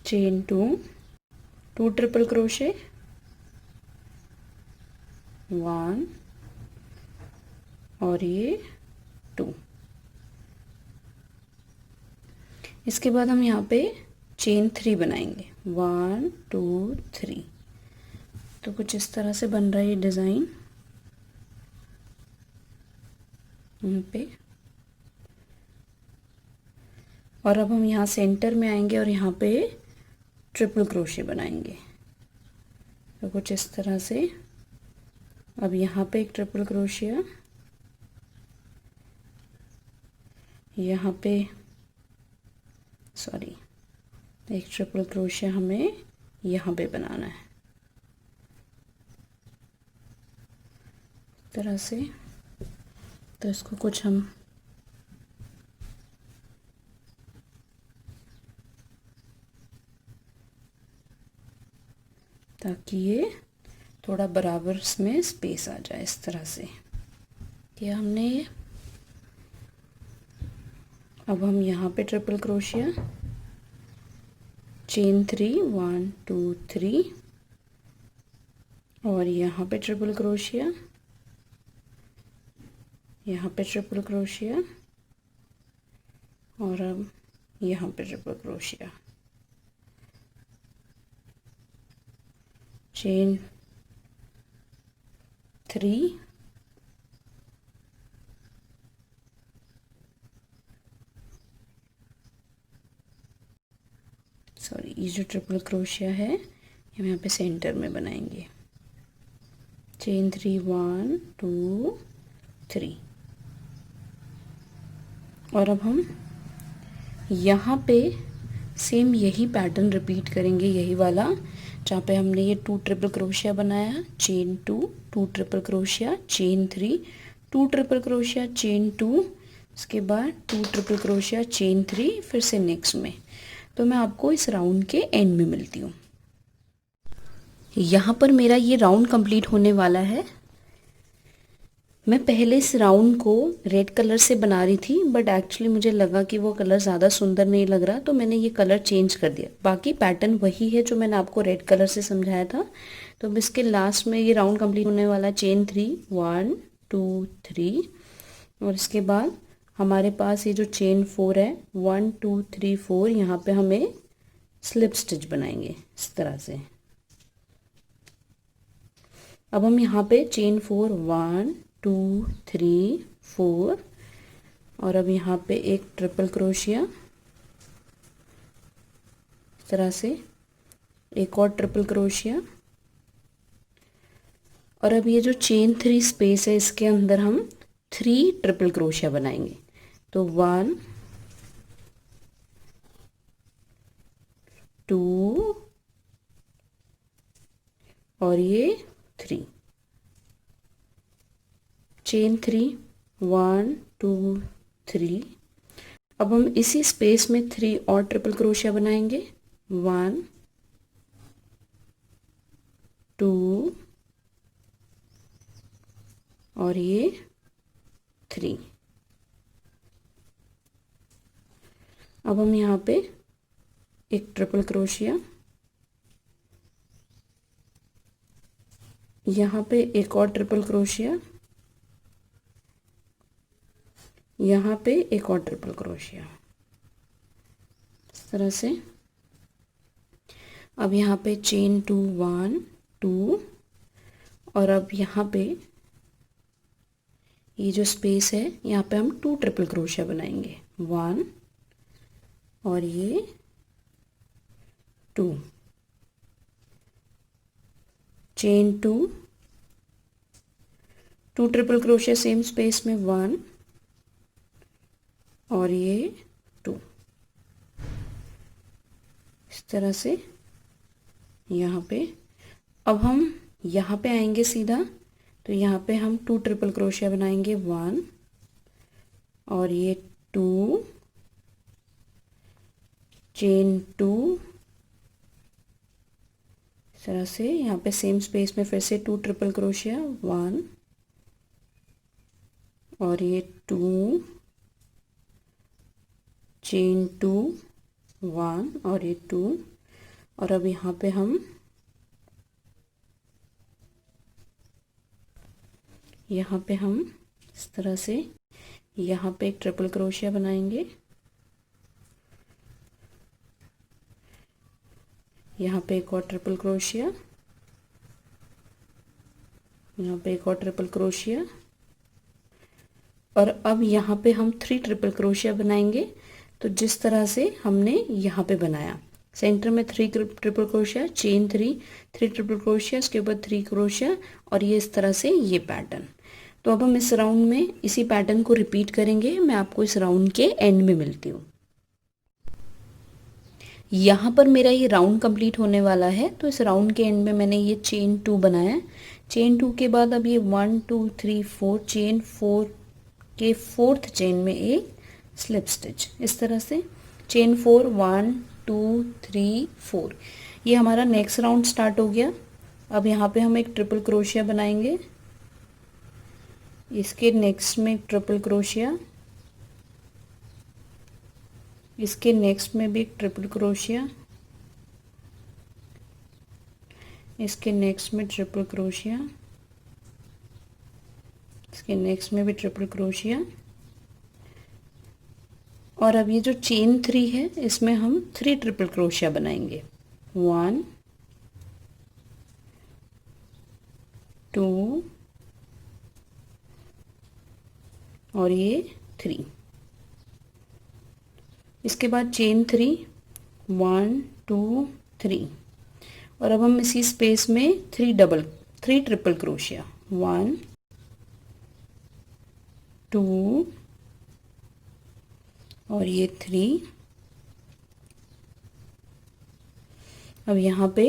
चेन 2 2 ट्रिपल क्रोशे, 1 और ये 2। इसके बाद हम यहाँ पे चेन 3 बनाएंगे, 1 2 3। तो कुछ इस तरह से बन रहा है ये डिज़ाइन यहाँ पे। और अब हम यहाँ सेंटर में आएंगे और यहाँ पे ट्रिपल क्रोशे बनाएंगे। तो कुछ इस तरह से। अब यहाँ पे एक ट्रिपल क्रोशिया, यहाँ पे एक ट्रिपल क्रोशिया हमें यहाँ पे बनाना है इस तरह से। तो इसको कुछ हम ताकि ये थोड़ा बराबर में स्पेस आ जाए इस तरह से किया हमने ये। अब हम यहाँ पे ट्रिपल क्रोशिया, चेन 3 1 2 3 और यहाँ पे ट्रिपल क्रोशिया, यहाँ पे ट्रिपल क्रोशिया और अब यहाँ पे ट्रिपल क्रोशिया, चेन 3 सॉरी, ये जो ट्रिपल क्रोशिया है हम यहाँ पे सेंटर में बनाएंगे। चेन 3, 1 2 3। और अब हम यहाँ पे सेम यही पैटर्न रिपीट करेंगे, यही वाला जहाँ पे हमने ये 2 ट्रिपल क्रोशिया बनाया, chain 2, 2 triple crochet, chain 3, 2 triple crochet, chain 2, इसके बाद 2 ट्रिपल क्रोशिया, चेन 3, फिर से नेक्स्ट में। तो मैं आपको इस राउंड के एंड में मिलती हूँ। यहाँ पर मेरा ये राउंड कंप्लीट होने वाला है। मैं पहले इस राउंड को रेड कलर से बना रही थी, बट एक्चुअली मुझे लगा कि वो कलर ज़्यादा सुंदर नहीं लग रहा, तो मैंने ये कलर चेंज कर दिया। बाकी पैटर्न वही है जो मैंने आपको रेड कलर से समझाया था। तो अब इसके लास्ट में ये राउंड कंप्लीट होने वाला, चेन 3, 1 2 3, और इसके बाद हमारे पास ये जो चेन 4 है, 1 2 3 4, यहाँ पे हमें स्लिप स्टिच बनाएंगे इस तरह से। अब हम यहाँ पे चेन 4, 1 2 3 4, और अब यहाँ पे एक ट्रिपल क्रोशिया इस तरह से, एक और ट्रिपल क्रोशिया, और अब ये जो चेन 3 स्पेस है इसके अंदर हम 3 ट्रिपल क्रोशिया बनाएंगे। तो 1 2 और ये 3, चेन 3, 1 2 3। अब हम इसी स्पेस में 3 और ट्रिपल क्रोशिया बनाएंगे, 1 2 और ये 3। अब हम यहाँ पे एक ट्रिपल क्रोशिया, यहाँ पे एक और ट्रिपल क्रोशिया, यहाँ पे एक और ट्रिपल क्रोशिया इस तरह से। अब यहाँ पे चेन 2, 1 2, और अब यहाँ पे ये जो स्पेस है यहाँ पे हम 2 ट्रिपल क्रोशिया बनाएंगे, 1 और ये 2, chain 2, 2 triple crochet same space में, 1 और ये 2 इस तरह से यहाँ पे। अब हम यहाँ पे आएंगे सीधा, तो यहाँ पे हम 2 ट्रिपल क्रोशिया बनाएंगे, 1 और ये 2, चेन 2 इस तरह से। यहाँ पे सेम स्पेस में फिर से 2 ट्रिपल क्रोशिया, 1 और ये 2, चेन 2, 1 और ये 2, और अब यहाँ पे हम इस तरह से यहाँ पे एक ट्रिपल क्रोशिया बनाएंगे, यहाँ पे एक और ट्रिपल क्रोशिया, यहाँ पे एक और ट्रिपल क्रोशिया, और अब यहाँ पे हम 3 ट्रिपल क्रोशिया बनाएंगे। तो जिस तरह से हमने यहाँ पे बनाया, सेंटर में 3 triple crochet, chain 3, 3 triple crochet, उसके बाद 3 क्रोशिया, और ये इस तरह से ये पैटर्न। तो अब हम इस राउंड में इसी पैटर्न को रिपीट करेंगे। मैं आपको इस राउंड के एंड में मिलती हूँ। यहाँ पर मेरा ये राउंड कंप्लीट होने वाला है। तो इस राउंड के एंड में मैंने ये चेन 2 बनाया। चेन 2 के बाद अब ये 1 2 3 4, चेन 4 के 4th चेन में एक स्लिप स्टिच इस तरह से। चेन 4, 1 2 3 4। ये हमारा नेक्स्ट राउंड स्टार्ट हो गया। अब यहाँ पे हम एक ट्रिपल क्रोशिया बनाएंगे, इसके नेक्स्ट में एक ट्रिपल क्रोशिया, इसके नेक्स्ट में भी एक ट्रिपल क्रोशिया, इसके नेक्स्ट में ट्रिपल क्रोशिया, इसके नेक्स्ट में भी ट्रिपल क्रोशिया, और अब ये जो चेन 3 है इसमें हम 3 ट्रिपल क्रोशिया बनाएंगे, 1 2 और ये 3। इसके बाद चेन 3, 1 2 3 और अब हम इसी स्पेस में 3 ट्रिपल क्रोशिया, 1 2 और ये 3। अब यहाँ पे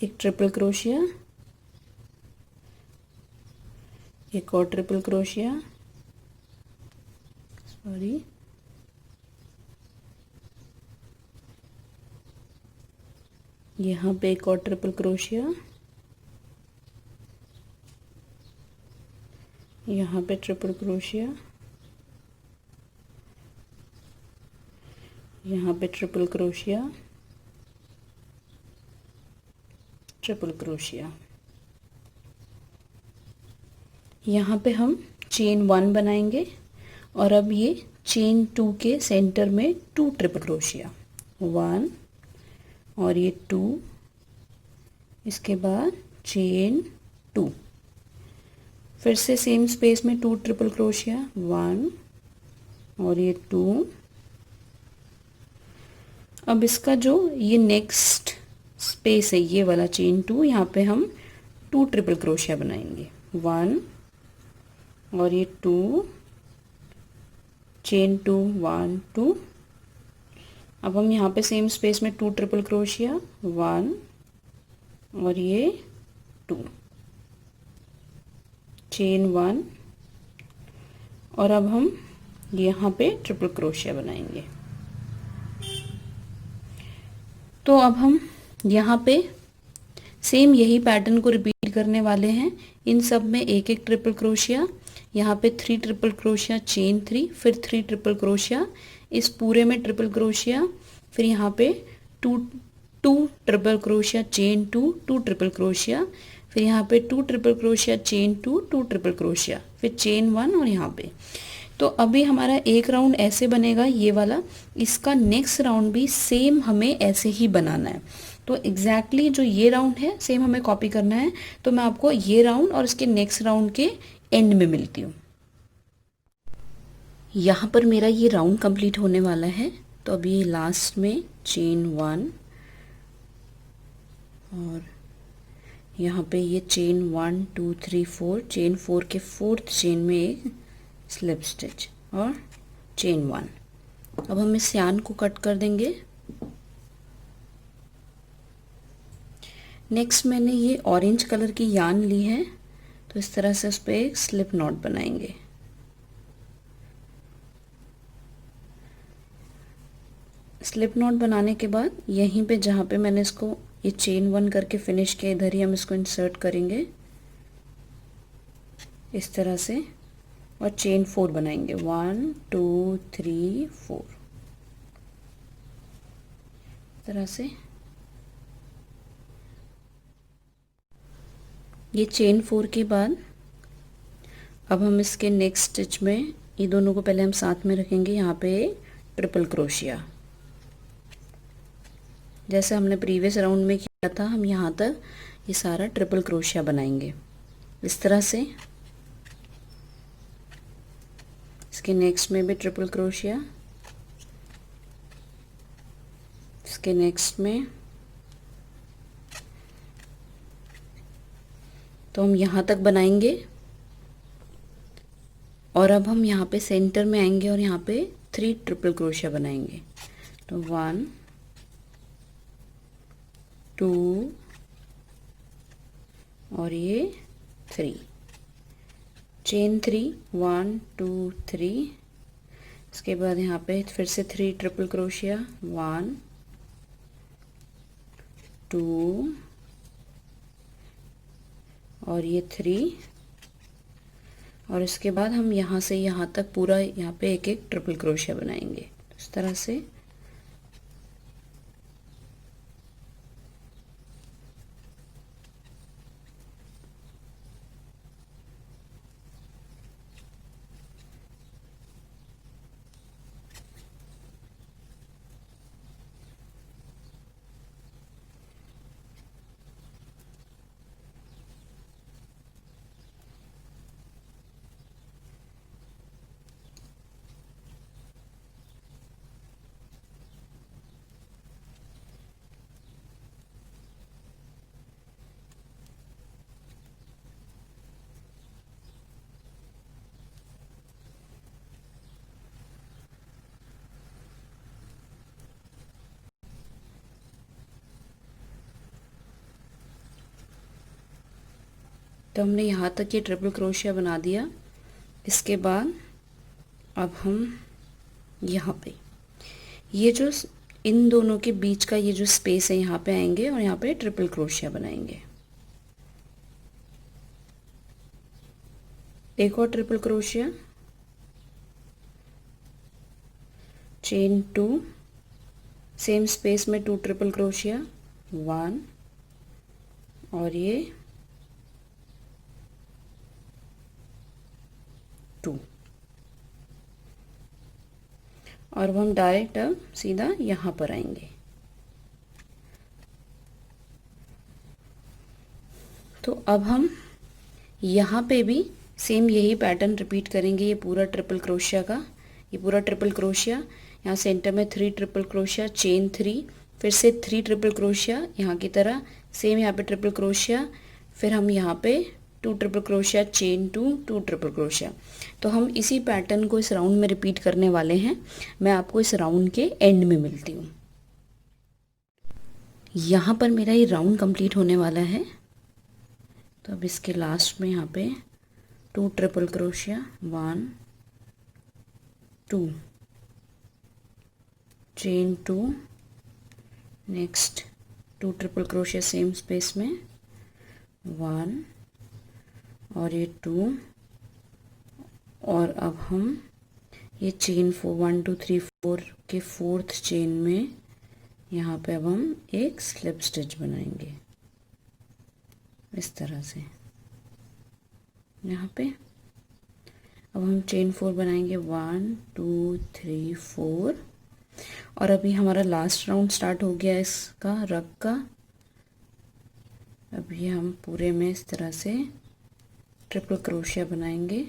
एक ट्रिपल क्रोशिया, एक और ट्रिपल क्रोशिया, सॉरी, यहाँ पे एक और ट्रिपल क्रोशिया, यहाँ पे ट्रिपल क्रोशिया, यहाँ पे ट्रिपल क्रोशिया, ट्रिपल क्रोशिया। यहाँ पे हम चेन 1 बनाएंगे और अब ये चेन 2 के सेंटर में 2 ट्रिपल क्रोशिया, 1 और ये 2, इसके बाद चेन 2, फिर से सेम स्पेस में 2 ट्रिपल क्रोशिया, 1 और ये 2। अब इसका जो ये नेक्स्ट स्पेस है, ये वाला चेन 2, यहाँ पे हम 2 ट्रिपल क्रोशिया बनाएंगे, 1 और ये 2, चेन 2, 1 2। अब हम यहाँ पे सेम स्पेस में 2 ट्रिपल क्रोशिया, 1 और ये 2, चेन 1 और अब हम यहाँ पे ट्रिपल क्रोशिया बनाएंगे। तो अब हम यहाँ पे सेम यही पैटर्न को रिपीट करने वाले हैं। इन सब में एक एक ट्रिपल क्रोशिया, यहाँ पे 3 ट्रिपल क्रोशिया, चेन 3, फिर 3 ट्रिपल क्रोशिया, इस पूरे में ट्रिपल क्रोशिया, फिर यहाँ पे 2 triple crochet, chain 2, 2 triple crochet, फिर यहाँ पे 2 triple crochet, chain 2, 2 triple crochet, फिर चेन 1 और यहाँ पे। तो अभी हमारा एक राउंड ऐसे बनेगा ये वाला, इसका नेक्स्ट राउंड भी सेम हमें ऐसे ही बनाना है। तो एग्जैक्टली जो ये राउंड है सेम हमें कॉपी करना है। तो मैं आपको ये राउंड और इसके नेक्स्ट राउंड के एंड में मिलती हूँ। यहाँ पर मेरा ये राउंड कंप्लीट होने वाला है। तो अभी लास्ट में चेन 1 और यहाँ पे ये चेन 1 2 3 4, चेन 4 के 4th चेन में एक स्लिप स्टिच और चेन 1। अब हम इस यार्न को कट कर देंगे। नेक्स्ट मैंने ये ऑरेंज कलर की यार्न ली है, तो इस तरह से उस पर एक स्लिप नॉट बनाएंगे। स्लिप नॉट बनाने के बाद यहीं पे जहाँ पे मैंने इसको ये चेन 1 करके फिनिश किया, इधर ही हम इसको इंसर्ट करेंगे इस तरह से और चेन 4 बनाएंगे, 1 2 3 4 तरह से। ये चेन 4 के बाद अब हम इसके नेक्स्ट स्टिच में ये दोनों को पहले हम साथ में रखेंगे। यहाँ पे ट्रिपल क्रोशिया, जैसे हमने प्रीवियस राउंड में किया था, हम यहाँ तक ये सारा ट्रिपल क्रोशिया बनाएंगे इस तरह से। इसके नेक्स्ट में भी ट्रिपल क्रोशिया, इसके नेक्स्ट में। तो हम यहाँ तक बनाएंगे और अब हम यहाँ पे सेंटर में आएंगे और यहाँ पे 3 ट्रिपल क्रोशिया बनाएंगे। तो 1 2 और ये 3, चेन 3, 1 2 3। इसके बाद यहाँ पे फिर से 3 ट्रिपल क्रोशिया, 1 2 और ये 3 और इसके बाद हम यहाँ से यहाँ तक पूरा यहाँ पे एक एक ट्रिपल क्रोशिया बनाएंगे इस तरह से। तो हमने यहाँ तक ये ट्रिपल क्रोशिया बना दिया। इसके बाद अब हम यहाँ पे ये जो इन दोनों के बीच का ये जो स्पेस है यहाँ पे आएंगे और यहाँ पे ट्रिपल क्रोशिया बनाएंगे। एक और triple crochet, chain 2, same space में 2 ट्रिपल क्रोशिया, 1 और ये 2। और अब हम डायरेक्ट अब सीधा यहाँ पर आएंगे। तो अब हम यहाँ पे भी सेम यही पैटर्न रिपीट करेंगे। ये पूरा ट्रिपल क्रोशिया का, ये पूरा ट्रिपल क्रोशिया, यहाँ सेंटर में 3 ट्रिपल क्रोशिया, चेन 3, फिर से 3 ट्रिपल क्रोशिया यहाँ की तरह, सेम यहाँ पे ट्रिपल क्रोशिया, फिर हम यहाँ पे 2 triple crochet, chain 2, 2 triple crochet. तो हम इसी पैटर्न को इस राउंड में रिपीट करने वाले हैं। मैं आपको इस राउंड के एंड में मिलती हूँ। यहाँ पर मेरा ये राउंड कंप्लीट होने वाला है। तो अब इसके लास्ट में यहाँ पे 2 triple crochet, 1 2 chain 2, next 2 triple crochet same space में, 1 और ये 2, और अब हम ये चेन 4 1 2 3 4 के 4th चेन में यहाँ पे अब हम एक स्लिप स्टिच बनाएंगे इस तरह से। यहाँ पे अब हम चेन 4 बनाएंगे, 1 2 3 4, और अभी हमारा लास्ट राउंड स्टार्ट हो गया इसका रग का। अभी हम पूरे में इस तरह से ट्रिपल क्रोशिया बनाएंगे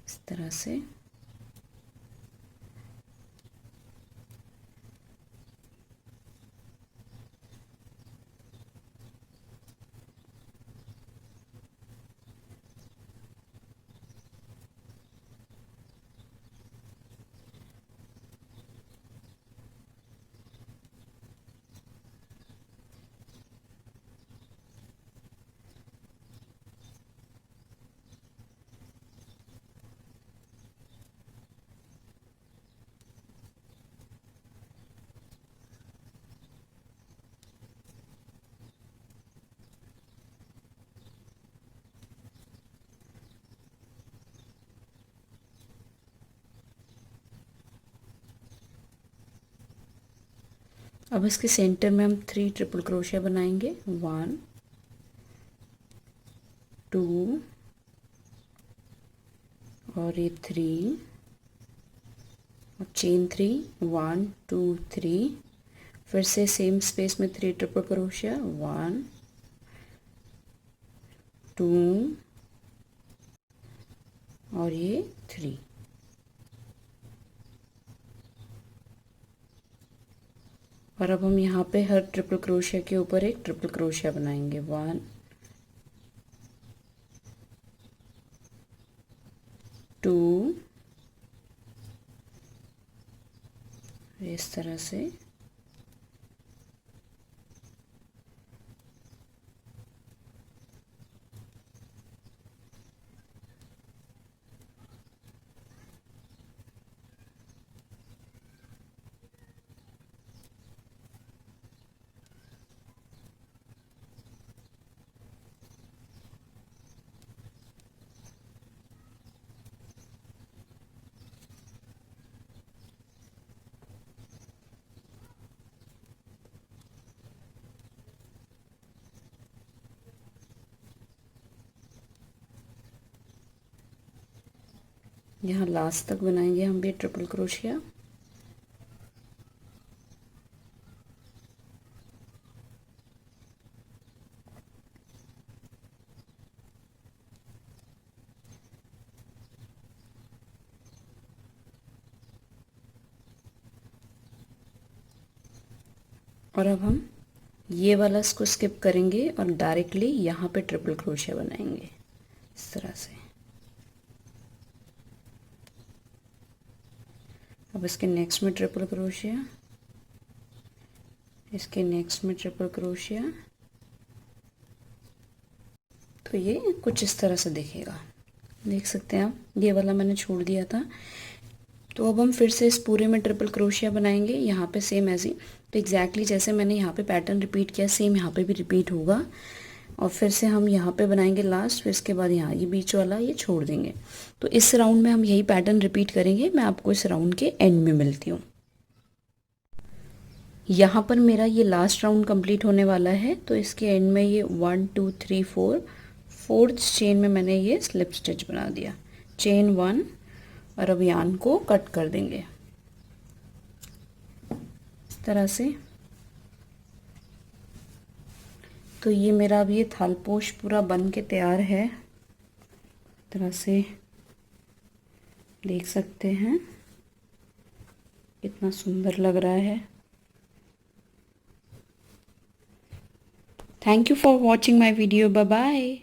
इस तरह से। अब इसके सेंटर में हम 3 ट्रिपल क्रोशिया बनाएंगे, 1 2 और ये 3 और चेन 3, 1 2 3, फिर से सेम स्पेस में 3 ट्रिपल क्रोशिया, 1 2 और ये 3। और अब हम यहाँ पे हर ट्रिपल क्रोशिया के ऊपर एक ट्रिपल क्रोशिया बनाएंगे, 1 2 इस तरह से, यहाँ लास्ट तक बनाएंगे हम भी ट्रिपल क्रोशिया। और अब हम ये वाला इसको स्किप करेंगे और डायरेक्टली यहाँ पे ट्रिपल क्रोशिया बनाएंगे इस तरह से। अब इसके नेक्स्ट में ट्रिपल क्रोशिया, इसके नेक्स्ट में ट्रिपल क्रोशिया, तो ये कुछ इस तरह से दिखेगा, देख सकते हैं आप। ये वाला मैंने छोड़ दिया था। तो अब हम फिर से इस पूरे में ट्रिपल क्रोशिया बनाएंगे यहाँ पे सेम ऐसे ही। तो एग्जैक्टली जैसे मैंने यहाँ पे पैटर्न रिपीट किया सेम यहाँ पे भी रिपीट होगा। और फिर से हम यहाँ पे बनाएंगे लास्ट, फिर इसके बाद यहाँ ये बीच वाला ये छोड़ देंगे। तो इस राउंड में हम यही पैटर्न रिपीट करेंगे। मैं आपको इस राउंड के एंड में मिलती हूँ। यहाँ पर मेरा ये लास्ट राउंड कंप्लीट होने वाला है। तो इसके एंड में ये 1 2 3 4 फोर्थ चेन में मैंने ये स्लिप स्टिच बना दिया, चेन 1, और अब यान को कट कर देंगे इस तरह से। तो ये मेरा अब ये थालपोश पूरा बन के तैयार है, इस तरह से देख सकते हैं कितना सुंदर लग रहा है। Thank you for watching my video, bye bye.